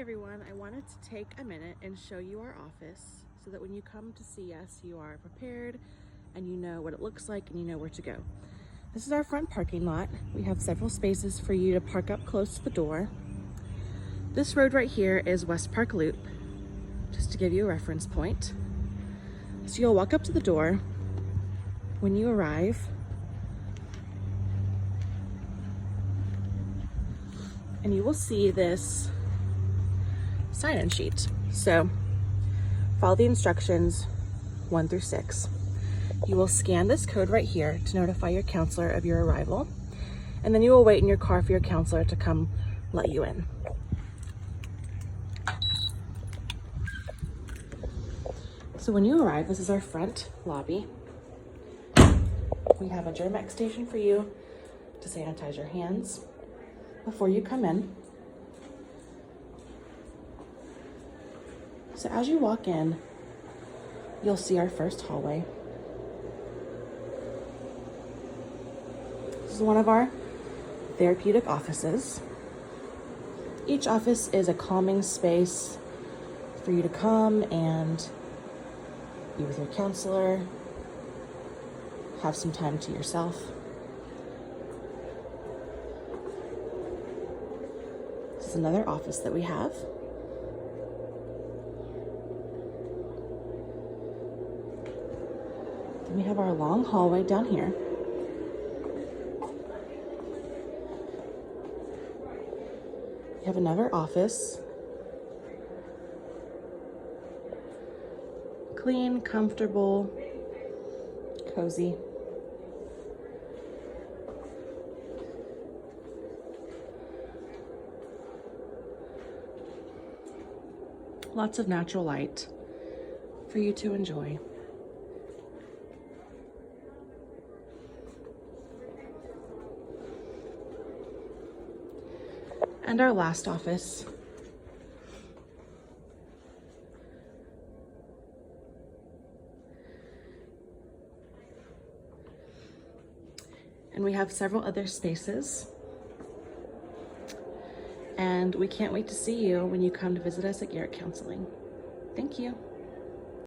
everyone, I wanted to take a minute and show you our office so that when you come to see us, you are prepared and you know what it looks like and you know where to go. This is our front parking lot. We have several spaces for you to park up close to the door. This road right here is West Park Loop, just to give you a reference point. So you'll walk up to the door. When you arrive, and you will see this sign-in sheet. So follow the instructions 1 through 6. You will scan this code right here to notify your counselor of your arrival, and then you will wait in your car for your counselor to come let you in. So when you arrive, this is our front lobby. We have a Germex station for you to sanitize your hands before you come in. So as you walk in, you'll see our first hallway. This is one of our therapeutic offices. Each office is a calming space for you to come and be with your counselor, have some time to yourself. This is another office that we have. Then we have our long hallway down here. We have another office. Clean, comfortable, cozy. Lots of natural light for you to enjoy. And our last office. And we have several other spaces. And we can't wait to see you when you come to visit us at Garrett Counseling. Thank you.